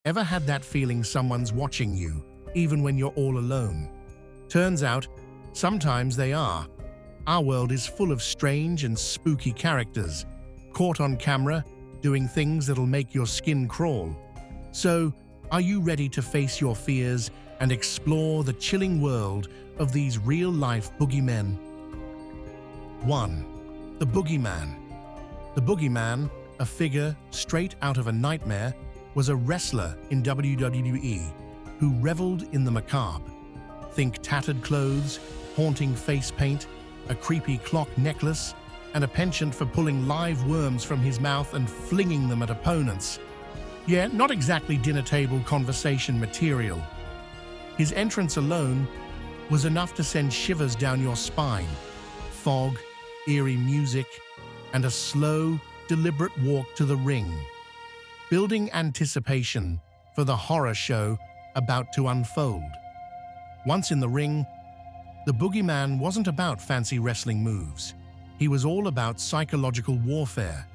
Ever had that feeling someone's watching you, even when you're all alone? Turns out, sometimes they are. Our world is full of strange and spooky characters, caught on camera, doing things that'll make your skin crawl. So, are you ready to face your fears and explore the chilling world of these real-life boogeymen? 1. The boogeyman. The boogeyman, a figure straight out of a nightmare, was a wrestler in WWE who reveled in the macabre. Think tattered clothes, haunting face paint, a creepy clock necklace, and a penchant for pulling live worms from his mouth and flinging them at opponents. Yeah, not exactly dinner table conversation material. His entrance alone was enough to send shivers down your spine. Fog, eerie music, and a slow, deliberate walk to the ring, building anticipation for the horror show about to unfold. Once in the ring, the boogeyman wasn't about fancy wrestling moves. He was all about psychological warfare.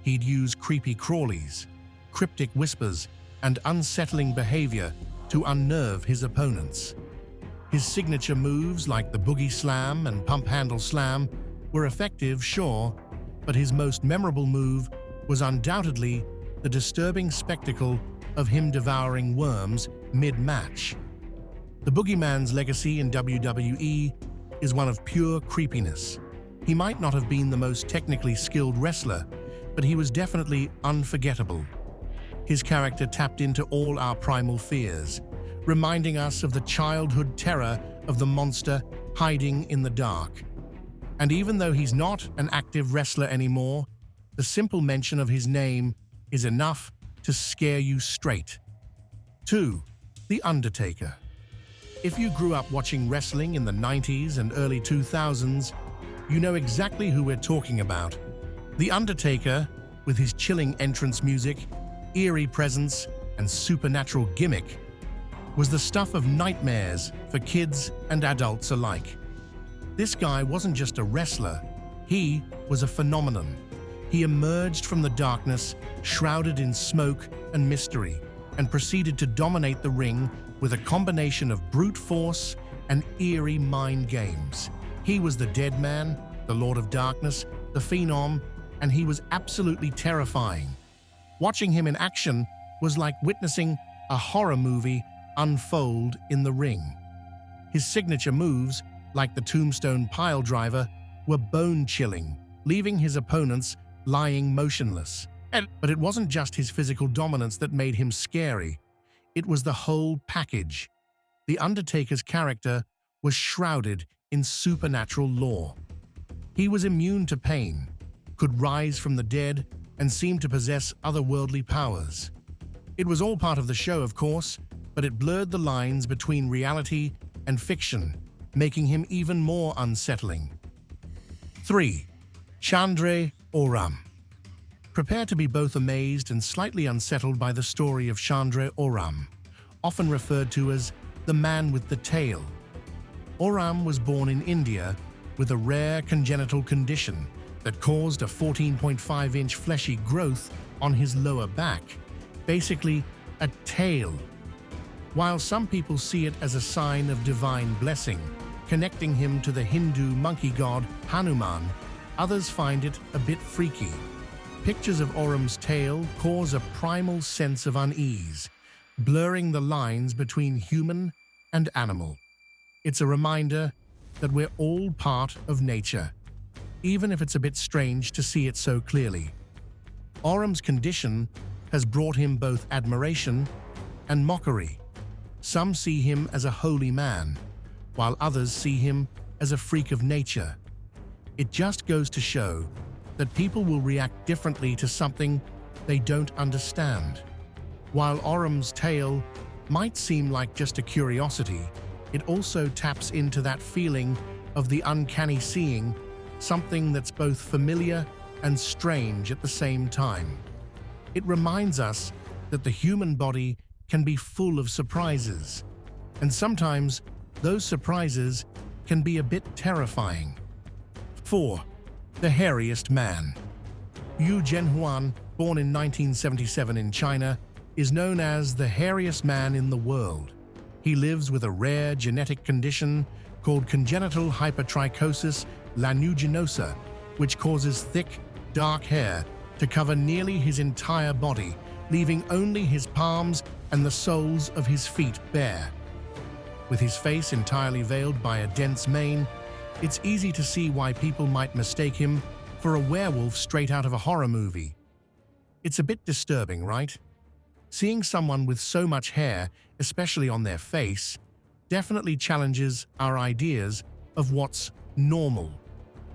He'd use creepy crawlies, cryptic whispers, and unsettling behavior to unnerve his opponents. His signature moves like the boogie slam and pump handle slam were effective, sure, but his most memorable move was undoubtedly the disturbing spectacle of him devouring worms mid-match. The boogeyman's legacy in WWE is one of pure creepiness. He might not have been the most technically skilled wrestler, but he was definitely unforgettable. His character tapped into all our primal fears, reminding us of the childhood terror of the monster hiding in the dark. And even though he's not an active wrestler anymore, the simple mention of his name is enough to scare you straight. 2. The Undertaker. If you grew up watching wrestling in the 90s and early 2000s, you know exactly who we're talking about. The Undertaker, with his chilling entrance music, eerie presence, and supernatural gimmick, was the stuff of nightmares for kids and adults alike. This guy wasn't just a wrestler, he was a phenomenon. He emerged from the darkness, shrouded in smoke and mystery, and proceeded to dominate the ring with a combination of brute force and eerie mind games. He was the Dead Man, the Lord of Darkness, the Phenom, and he was absolutely terrifying. Watching him in action was like witnessing a horror movie unfold in the ring. His signature moves, like the Tombstone Piledriver, were bone-chilling, leaving his opponents lying motionless. But it wasn't just his physical dominance that made him scary. It was the whole package. The Undertaker's character was shrouded in supernatural lore. He was immune to pain, could rise from the dead, and seemed to possess otherworldly powers. It was all part of the show, of course, but it blurred the lines between reality and fiction, making him even more unsettling. 3. Chandra Oram. Prepare to be both amazed and slightly unsettled by the story of Chandra Oram, often referred to as the man with the tail. Oram was born in India with a rare congenital condition that caused a 14.5-inch fleshy growth on his lower back, basically a tail. While some people see it as a sign of divine blessing, connecting him to the Hindu monkey god Hanuman, others find it a bit freaky. Pictures of Oram's tail cause a primal sense of unease, blurring the lines between human and animal. It's a reminder that we're all part of nature, even if it's a bit strange to see it so clearly. Oram's condition has brought him both admiration and mockery. Some see him as a holy man, while others see him as a freak of nature. It just goes to show that people will react differently to something they don't understand. While Oram's tail might seem like just a curiosity, it also taps into that feeling of the uncanny seeing, something that's both familiar and strange at the same time. It reminds us that the human body can be full of surprises, and sometimes those surprises can be a bit terrifying. 4. The Hairiest Man. Yu Zhenhuan, born in 1977 in China, is known as the hairiest man in the world. He lives with a rare genetic condition called congenital hypertrichosis lanuginosa, which causes thick, dark hair to cover nearly his entire body, leaving only his palms and the soles of his feet bare. With his face entirely veiled by a dense mane, it's easy to see why people might mistake him for a werewolf straight out of a horror movie. It's a bit disturbing, right? Seeing someone with so much hair, especially on their face, definitely challenges our ideas of what's normal.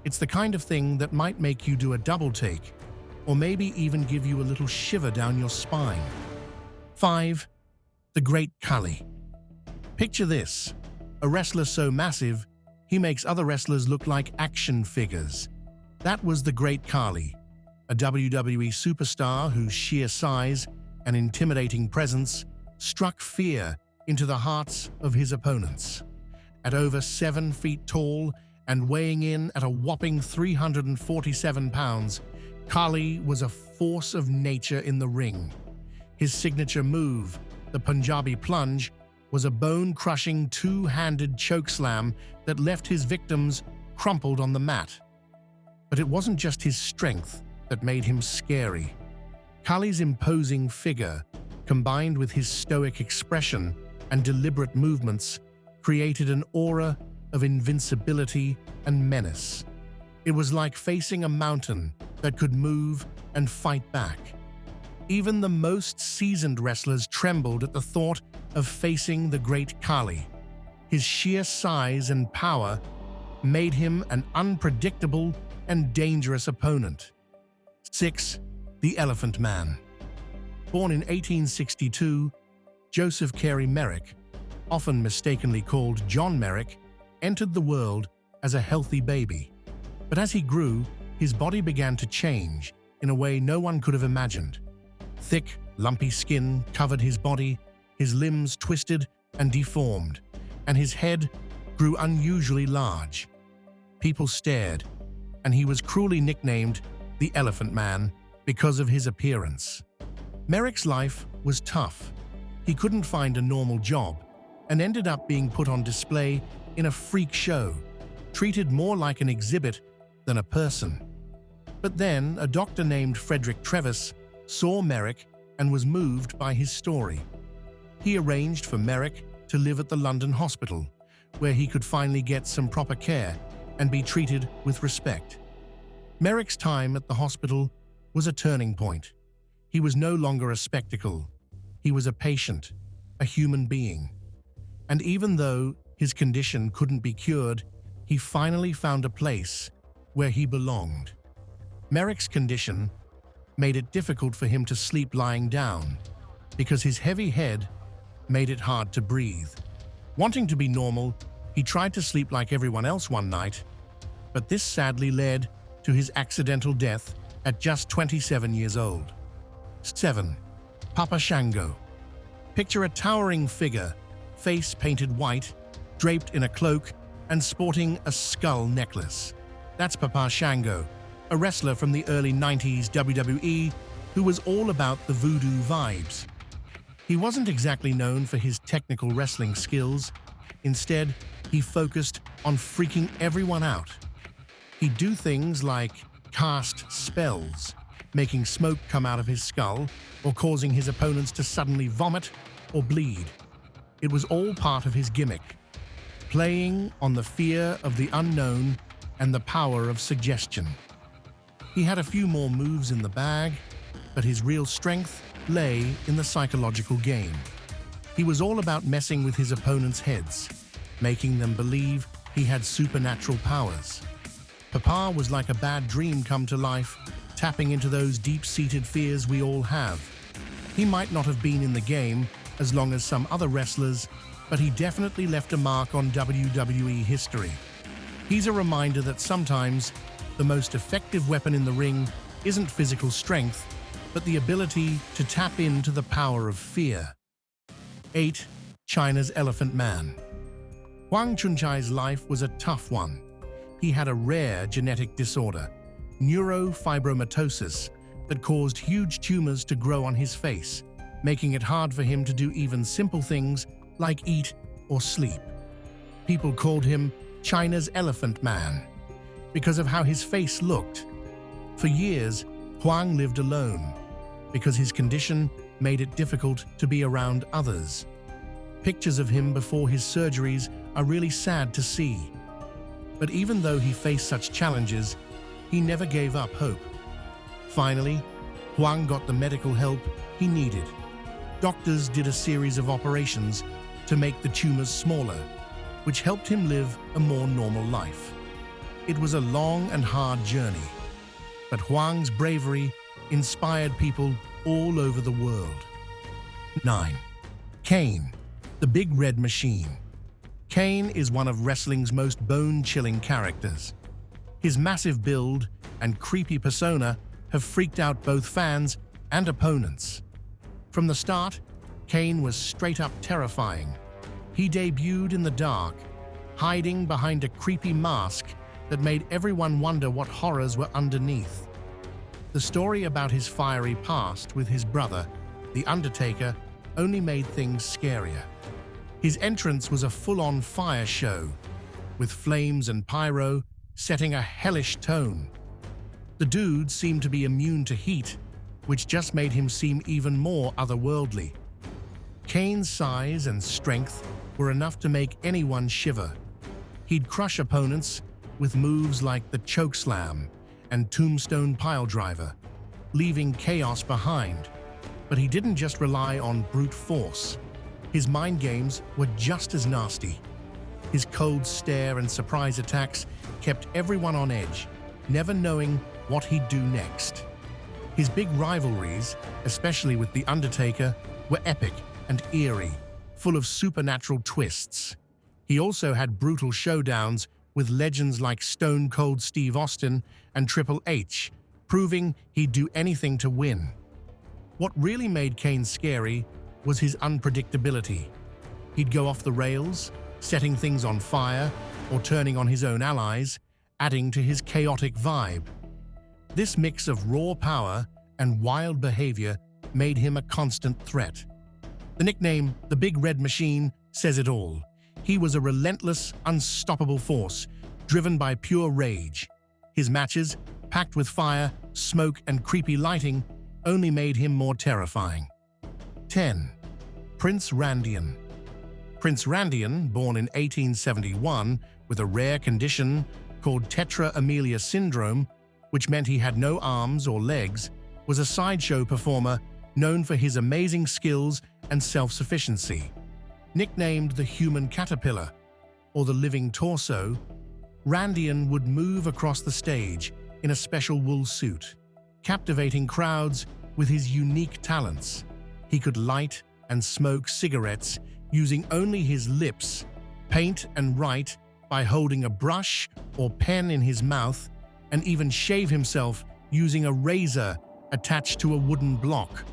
It's the kind of thing that might make you do a double take, or maybe even give you a little shiver down your spine. 5. The Great Khali. Picture this: a wrestler so massive, he makes other wrestlers look like action figures. That was the Great Khali, a WWE superstar whose sheer size and intimidating presence struck fear into the hearts of his opponents. At over 7 feet tall and weighing in at a whopping 347 pounds, Khali was a force of nature in the ring. His signature move, the Punjabi plunge, was a bone-crushing two-handed chokeslam that left his victims crumpled on the mat. But it wasn't just his strength that made him scary. Khali's imposing figure, combined with his stoic expression and deliberate movements, created an aura of invincibility and menace. It was like facing a mountain that could move and fight back. Even the most seasoned wrestlers trembled at the thought of facing the Great Khali. His sheer size and power made him an unpredictable and dangerous opponent. 6. The Elephant Man. Born in 1862, Joseph Carey Merrick, often mistakenly called John Merrick, entered the world as a healthy baby. But as he grew, his body began to change in a way no one could have imagined. Thick, lumpy skin covered his body, his limbs twisted and deformed, and his head grew unusually large. People stared, and he was cruelly nicknamed the Elephant Man because of his appearance. Merrick's life was tough. He couldn't find a normal job and ended up being put on display in a freak show, treated more like an exhibit than a person. But then a doctor named Frederick Trevis saw Merrick and was moved by his story. He arranged for Merrick to live at the London hospital, where he could finally get some proper care and be treated with respect. Merrick's time at the hospital was a turning point. He was no longer a spectacle. He was a patient, a human being. And even though his condition couldn't be cured, he finally found a place where he belonged. Merrick's condition made it difficult for him to sleep lying down because his heavy head made it hard to breathe. Wanting to be normal, he tried to sleep like everyone else one night, but this sadly led to his accidental death at just 27 years old. 7. Papa Shango. Picture a towering figure, face painted white, draped in a cloak, and sporting a skull necklace. That's Papa Shango, a wrestler from the early 90s WWE who was all about the voodoo vibes. He wasn't exactly known for his technical wrestling skills. Instead, he focused on freaking everyone out. He'd do things like cast spells, making smoke come out of his skull, or causing his opponents to suddenly vomit or bleed. It was all part of his gimmick, playing on the fear of the unknown and the power of suggestion. He had a few more moves in the bag, but his real strength lay in the psychological game. He was all about messing with his opponents' heads, making them believe he had supernatural powers. Papa was like a bad dream come to life, tapping into those deep-seated fears we all have. He might not have been in the game as long as some other wrestlers, but he definitely left a mark on WWE history. He's a reminder that sometimes the most effective weapon in the ring isn't physical strength, but the ability to tap into the power of fear. 8. China's Elephant Man. Huang Chunchai's life was a tough one. He had a rare genetic disorder, neurofibromatosis, that caused huge tumors to grow on his face, making it hard for him to do even simple things like eat or sleep. People called him China's Elephant Man because of how his face looked. For years, Huang lived alone because his condition made it difficult to be around others. Pictures of him before his surgeries are really sad to see. But even though he faced such challenges, he never gave up hope. Finally, Huang got the medical help he needed. Doctors did a series of operations to make the tumors smaller, which helped him live a more normal life. It was a long and hard journey, but Huang's bravery inspired people all over the world. 9. Kane, the Big Red Machine. Kane is one of wrestling's most bone-chilling characters. His massive build and creepy persona have freaked out both fans and opponents. From the start, Kane was straight-up terrifying. He debuted in the dark, hiding behind a creepy mask that made everyone wonder what horrors were underneath. The story about his fiery past with his brother, The Undertaker, only made things scarier. His entrance was a full-on fire show, with flames and pyro setting a hellish tone. The dude seemed to be immune to heat, which just made him seem even more otherworldly. Kane's size and strength were enough to make anyone shiver. He'd crush opponents with moves like the chokeslam and tombstone piledriver, leaving chaos behind. But he didn't just rely on brute force. His mind games were just as nasty. His cold stare and surprise attacks kept everyone on edge, never knowing what he'd do next. His big rivalries, especially with The Undertaker, were epic and eerie, full of supernatural twists. He also had brutal showdowns with legends like Stone Cold Steve Austin and Triple H, proving he'd do anything to win. What really made Kane scary was his unpredictability. He'd go off the rails, setting things on fire or turning on his own allies, adding to his chaotic vibe. This mix of raw power and wild behavior made him a constant threat. The nickname, the Big Red Machine, says it all. He was a relentless, unstoppable force, driven by pure rage. His matches, packed with fire, smoke, and creepy lighting, only made him more terrifying. 10. Prince Randian. Prince Randian, born in 1871 with a rare condition called tetra amelia syndrome, which meant he had no arms or legs, was a sideshow performer known for his amazing skills and self-sufficiency. Nicknamed the Human Caterpillar, or the Living Torso, Randian would move across the stage in a special wool suit, captivating crowds with his unique talents. He could light and smoke cigarettes using only his lips, paint and write by holding a brush or pen in his mouth, and even shave himself using a razor attached to a wooden block.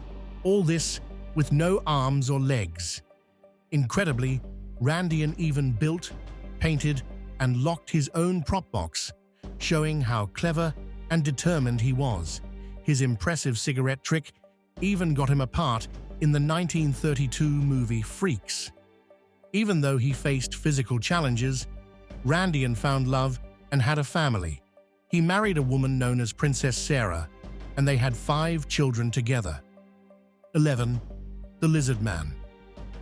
All this with no arms or legs. Incredibly, Randian even built, painted, and locked his own prop box, showing how clever and determined he was. His impressive cigarette trick even got him a part in the 1932 movie Freaks. Even though he faced physical challenges, Randian found love and had a family. He married a woman known as Princess Sarah, and they had 5 children together. 11. The Lizard Man.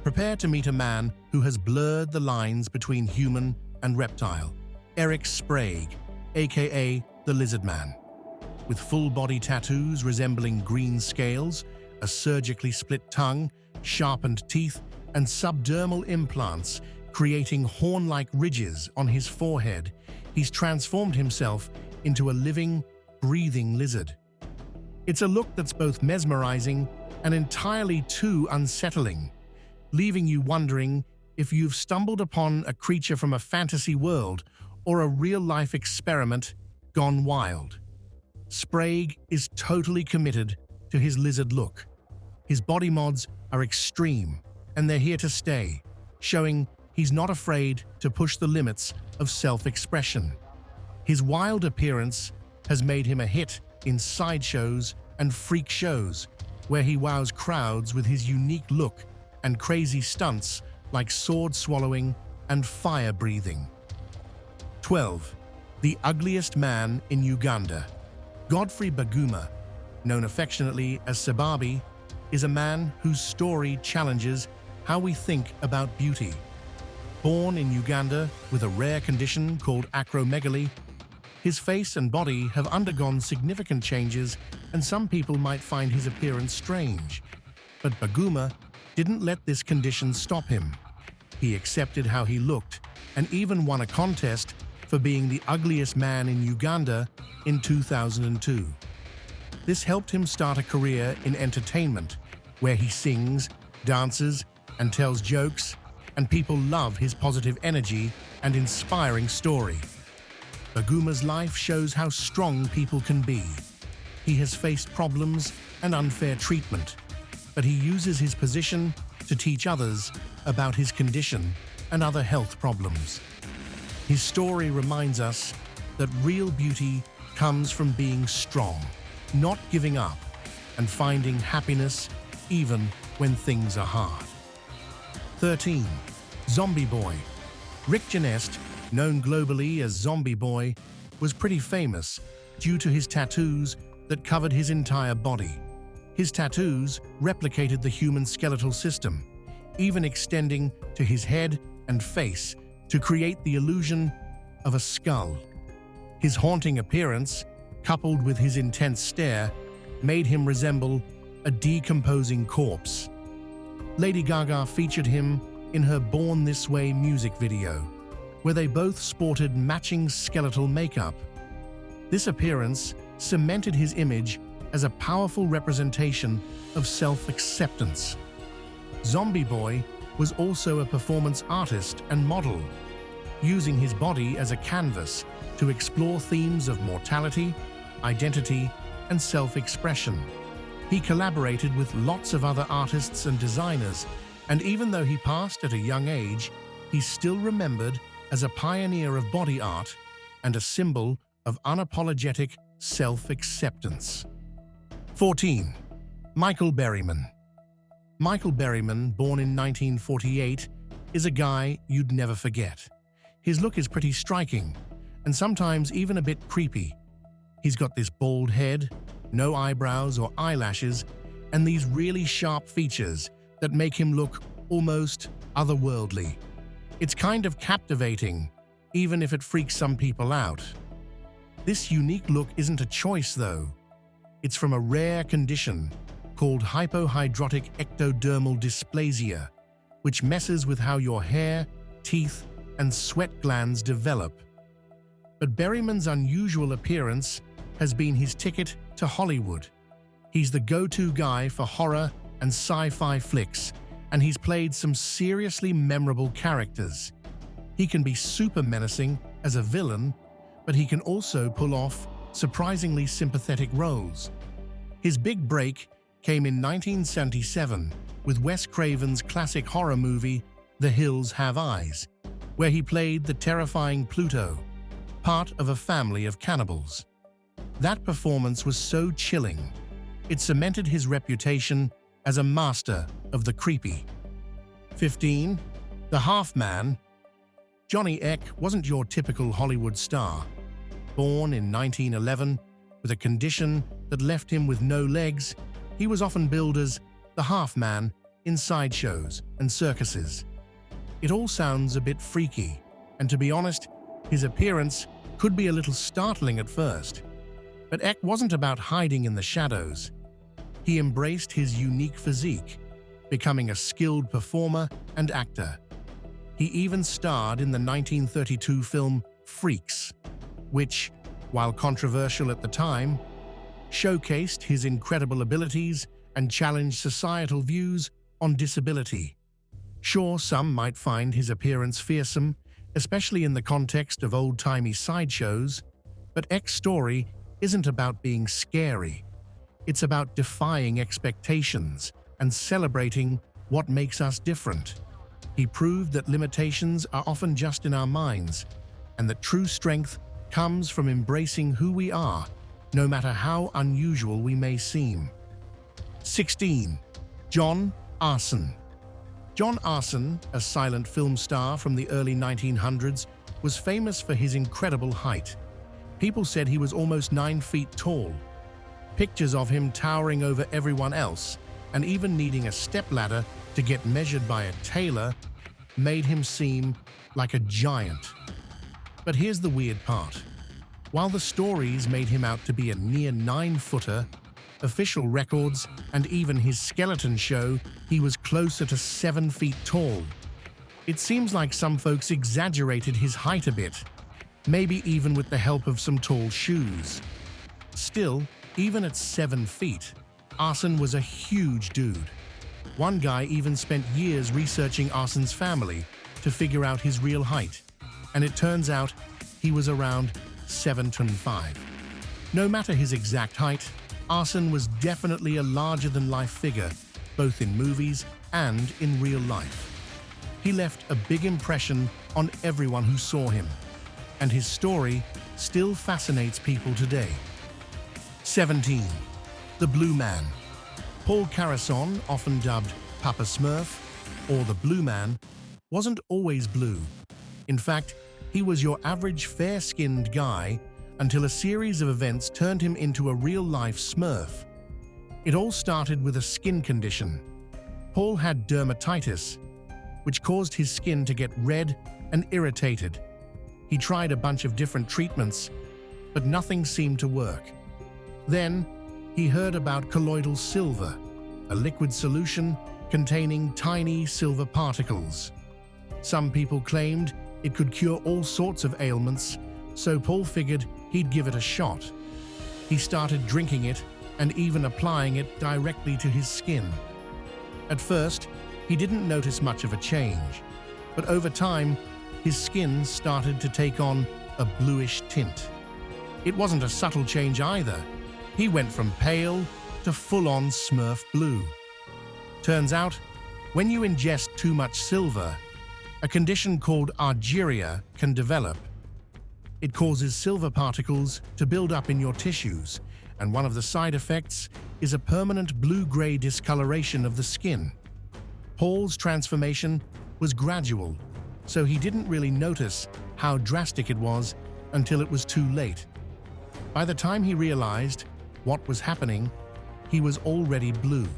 Prepare to meet a man who has blurred the lines between human and reptile. Eric Sprague, aka the Lizard Man. With full-body tattoos resembling green scales, a surgically split tongue, sharpened teeth, and subdermal implants creating horn-like ridges on his forehead, he's transformed himself into a living, breathing lizard. It's a look that's both mesmerizing and entirely too unsettling, leaving you wondering if you've stumbled upon a creature from a fantasy world or a real-life experiment gone wild. Sprague is totally committed to his lizard look. His body mods are extreme, and they're here to stay, showing he's not afraid to push the limits of self-expression. His wild appearance has made him a hit in sideshows and freak shows, where he wows crowds with his unique look and crazy stunts like sword swallowing and fire breathing. 12. The ugliest man in Uganda. Godfrey Baguma, known affectionately as Sababi, is a man whose story challenges how we think about beauty. Born in Uganda with a rare condition called acromegaly, his face and body have undergone significant changes, and some people might find his appearance strange. But Baguma didn't let this condition stop him. He accepted how he looked and even won a contest for being the ugliest man in Uganda in 2002. This helped him start a career in entertainment, where he sings, dances, and tells jokes, and people love his positive energy and inspiring story. Baguma's life shows how strong people can be. He has faced problems and unfair treatment, but he uses his position to teach others about his condition and other health problems. His story reminds us that real beauty comes from being strong, not giving up, and finding happiness even when things are hard. 13. Zombie Boy. Rick Genest, known globally as Zombie Boy, was pretty famous due to his tattoos that covered his entire body. His tattoos replicated the human skeletal system, even extending to his head and face to create the illusion of a skull. His haunting appearance, coupled with his intense stare, made him resemble a decomposing corpse. Lady Gaga featured him in her Born This Way music video, where they both sported matching skeletal makeup. This appearance cemented his image as a powerful representation of self-acceptance. Zombie Boy was also a performance artist and model, using his body as a canvas to explore themes of mortality, identity, and self-expression. He collaborated with lots of other artists and designers, and even though he passed at a young age, he's still remembered as a pioneer of body art and a symbol of unapologetic self-acceptance. 14. Michael Berryman. Michael Berryman, born in 1948, is a guy you'd never forget. His look is pretty striking, and sometimes even a bit creepy. He's got this bald head, no eyebrows or eyelashes, and these really sharp features that make him look almost otherworldly. It's kind of captivating, even if it freaks some people out. This unique look isn't a choice, though. It's from a rare condition called hypohidrotic ectodermal dysplasia, which messes with how your hair, teeth, and sweat glands develop. But Berryman's unusual appearance has been his ticket to Hollywood. He's the go-to guy for horror and sci-fi flicks, and he's played some seriously memorable characters. He can be super menacing as a villain, but he can also pull off surprisingly sympathetic roles. His big break came in 1977 with Wes Craven's classic horror movie The Hills Have Eyes, where he played the terrifying Pluto, part of a family of cannibals. That performance was so chilling. It cemented his reputation as a master of the creepy. 15. The Half-Man. Johnny Eck wasn't your typical Hollywood star. Born in 1911 with a condition that left him with no legs, he was often billed as the Half-Man in sideshows and circuses. It all sounds a bit freaky, and to be honest, his appearance could be a little startling at first. But Eck wasn't about hiding in the shadows. He embraced his unique physique, becoming a skilled performer and actor. He even starred in the 1932 film Freaks, which, while controversial at the time, showcased his incredible abilities and challenged societal views on disability. Sure, some might find his appearance fearsome, especially in the context of old-timey sideshows, but Eck's story isn't about being scary. It's about defying expectations and celebrating what makes us different. He proved that limitations are often just in our minds, and that true strength comes from embracing who we are, no matter how unusual we may seem. 16. John Arson. John Arson, a silent film star from the early 1900s, was famous for his incredible height. People said he was almost 9 feet tall. Pictures of him towering over everyone else and even needing a stepladder to get measured by a tailor made him seem like a giant. But here's the weird part. While the stories made him out to be a near 9-footer, official records and even his skeleton show he was closer to 7 feet tall. It seems like some folks exaggerated his height a bit, maybe even with the help of some tall shoes. Still, even at 7 feet, Arson was a huge dude. One guy even spent years researching Arson's family to figure out his real height, and it turns out he was around 7'5". No matter his exact height, Arson was definitely a larger-than-life figure, both in movies and in real life. He left a big impression on everyone who saw him, and his story still fascinates people today. 17. The Blue Man. Paul Carasson, often dubbed Papa Smurf, or the Blue Man, wasn't always blue. In fact, he was your average fair-skinned guy until a series of events turned him into a real-life Smurf. It all started with a skin condition. Paul had dermatitis, which caused his skin to get red and irritated. He tried a bunch of different treatments, but nothing seemed to work. Then, he heard about colloidal silver, a liquid solution containing tiny silver particles. Some people claimed it could cure all sorts of ailments, so Paul figured he'd give it a shot. He started drinking it and even applying it directly to his skin. At first, he didn't notice much of a change, but over time, his skin started to take on a bluish tint. It wasn't a subtle change either. He went from pale to full-on Smurf blue. Turns out, when you ingest too much silver, a condition called argyria can develop. It causes silver particles to build up in your tissues, and one of the side effects is a permanent blue-gray discoloration of the skin. Paul's transformation was gradual, so he didn't really notice how drastic it was until it was too late. By the time he realized what was happening, he was already blue.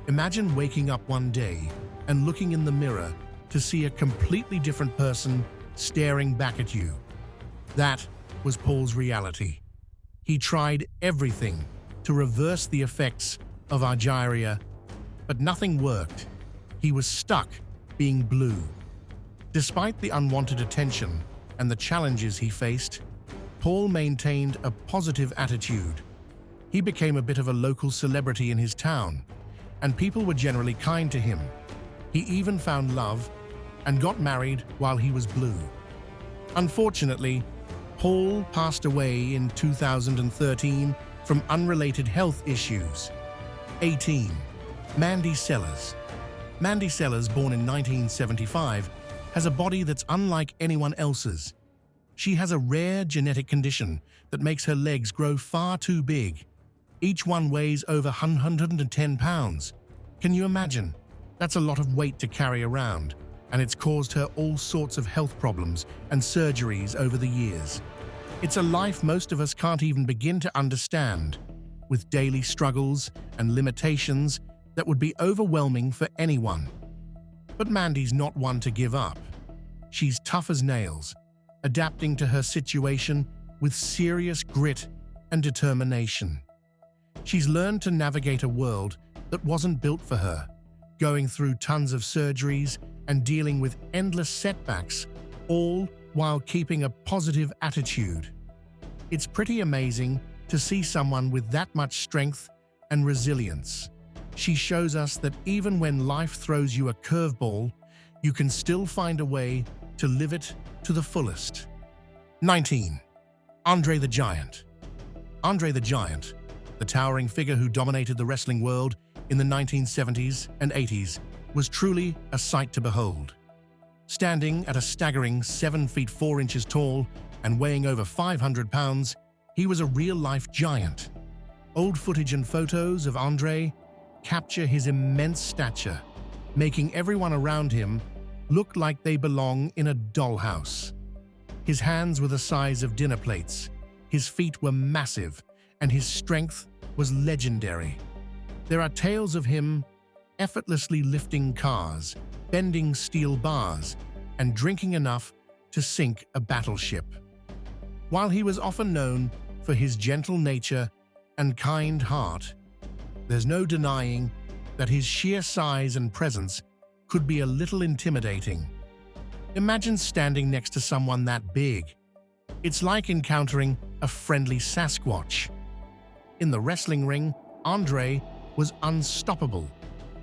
Imagine waking up one day and looking in the mirror to see a completely different person staring back at you. That was Paul's reality. He tried everything to reverse the effects of argyria, but nothing worked. He was stuck being blue. Despite the unwanted attention and the challenges he faced, Paul maintained a positive attitude. He became a bit of a local celebrity in his town, and people were generally kind to him. He even found love and got married while he was blue. Unfortunately, Paul passed away in 2013 from unrelated health issues. 18. Mandy Sellers. Mandy Sellers, born in 1975, has a body that's unlike anyone else's. She has a rare genetic condition that makes her legs grow far too big. Each one weighs over 110 pounds. Can you imagine? That's a lot of weight to carry around, and it's caused her all sorts of health problems and surgeries over the years. It's a life most of us can't even begin to understand, with daily struggles and limitations that would be overwhelming for anyone. But Mandy's not one to give up. She's tough as nails, adapting to her situation with serious grit and determination. She's learned to navigate a world that wasn't built for her, going through tons of surgeries and dealing with endless setbacks, all while keeping a positive attitude. It's pretty amazing to see someone with that much strength and resilience. She shows us that even when life throws you a curveball, you can still find a way to live it to the fullest. 19. Andre the Giant. Andre the Giant, the towering figure who dominated the wrestling world in the 1970s and 80s, was truly a sight to behold. Standing at a staggering 7 feet 4 inches tall and weighing over 500 pounds, he was a real-life giant. Old footage and photos of Andre capture his immense stature, making everyone around him look like they belong in a dollhouse. His hands were the size of dinner plates, his feet were massive, and his strength was legendary. There are tales of him effortlessly lifting cars, bending steel bars, and drinking enough to sink a battleship. While he was often known for his gentle nature and kind heart, there's no denying that his sheer size and presence could be a little intimidating. Imagine standing next to someone that big. It's like encountering a friendly Sasquatch. In the wrestling ring, Andre was unstoppable.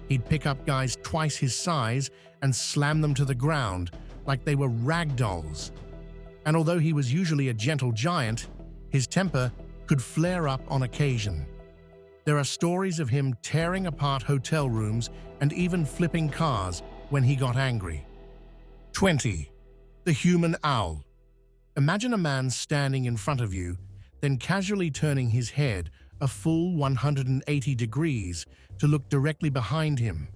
He'd pick up guys twice his size and slam them to the ground like they were rag dolls. And although he was usually a gentle giant, his temper could flare up on occasion. There are stories of him tearing apart hotel rooms and even flipping cars when he got angry. 20. The human owl. Imagine a man standing in front of you, then casually turning his head a full 180 degrees to look directly behind him.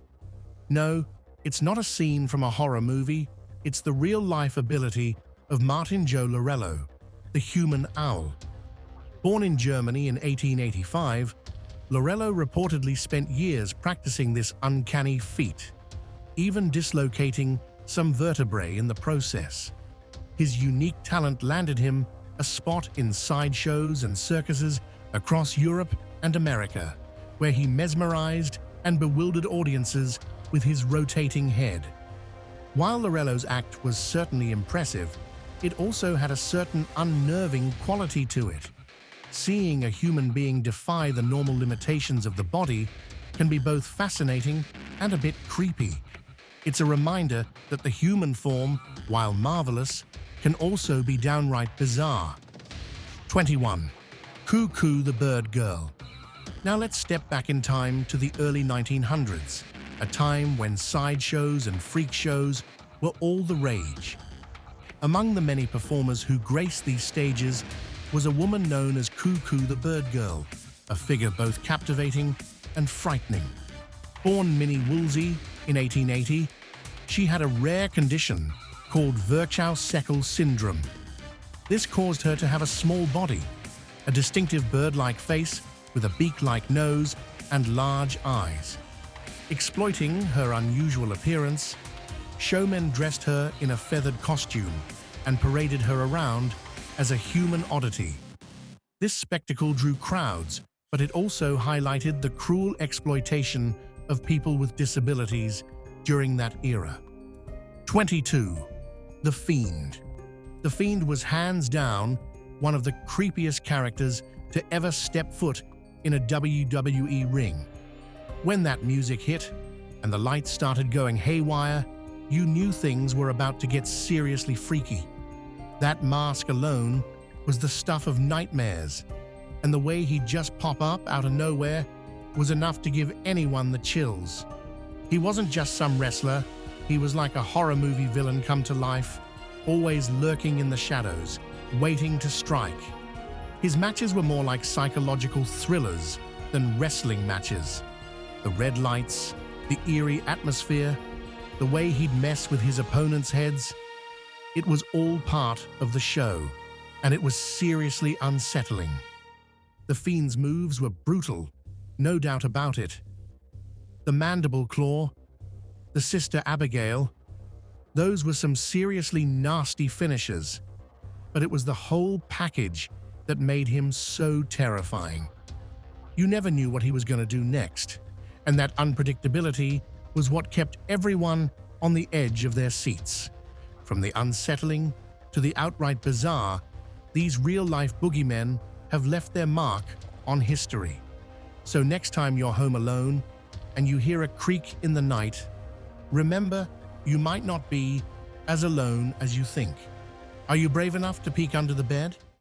No, it's not a scene from a horror movie, it's the real-life ability of Martin Joe Lorello, the human owl. Born in Germany in 1885, Lorello reportedly spent years practicing this uncanny feat, even dislocating some vertebrae in the process. His unique talent landed him a spot in sideshows and circuses across Europe and America, where he mesmerized and bewildered audiences with his rotating head. While Lorello's act was certainly impressive, it also had a certain unnerving quality to it. Seeing a human being defy the normal limitations of the body can be both fascinating and a bit creepy. It's a reminder that the human form, while marvelous, can also be downright bizarre. 21. Cuckoo the Bird Girl. Now let's step back in time to the early 1900s, a time when sideshows and freak shows were all the rage. Among the many performers who graced these stages was a woman known as Cuckoo the Bird Girl, a figure both captivating and frightening. Born Minnie Woolsey in 1880, she had a rare condition called Virchow-Seckel syndrome. This caused her to have a small body, a distinctive bird-like face with a beak-like nose and large eyes. Exploiting her unusual appearance, showmen dressed her in a feathered costume and paraded her around as a human oddity. This spectacle drew crowds, but it also highlighted the cruel exploitation of people with disabilities during that era. 22. The Fiend. The Fiend was hands down one of the creepiest characters to ever step foot in a WWE ring. When that music hit and the lights started going haywire, you knew things were about to get seriously freaky. That mask alone was the stuff of nightmares, and the way he'd just pop up out of nowhere was enough to give anyone the chills. He wasn't just some wrestler, he was like a horror movie villain come to life, always lurking in the shadows, waiting to strike. His matches were more like psychological thrillers than wrestling matches. The red lights, the eerie atmosphere, the way he'd mess with his opponents' heads, it was all part of the show, and it was seriously unsettling. The Fiend's moves were brutal, no doubt about it. The mandible claw, the Sister Abigail, those were some seriously nasty finishes, but it was the whole package that made him so terrifying. You never knew what he was going to do next, and that unpredictability was what kept everyone on the edge of their seats. From the unsettling to the outright bizarre, these real-life boogeymen have left their mark on history. So next time you're home alone and you hear a creak in the night, remember you might not be as alone as you think. Are you brave enough to peek under the bed?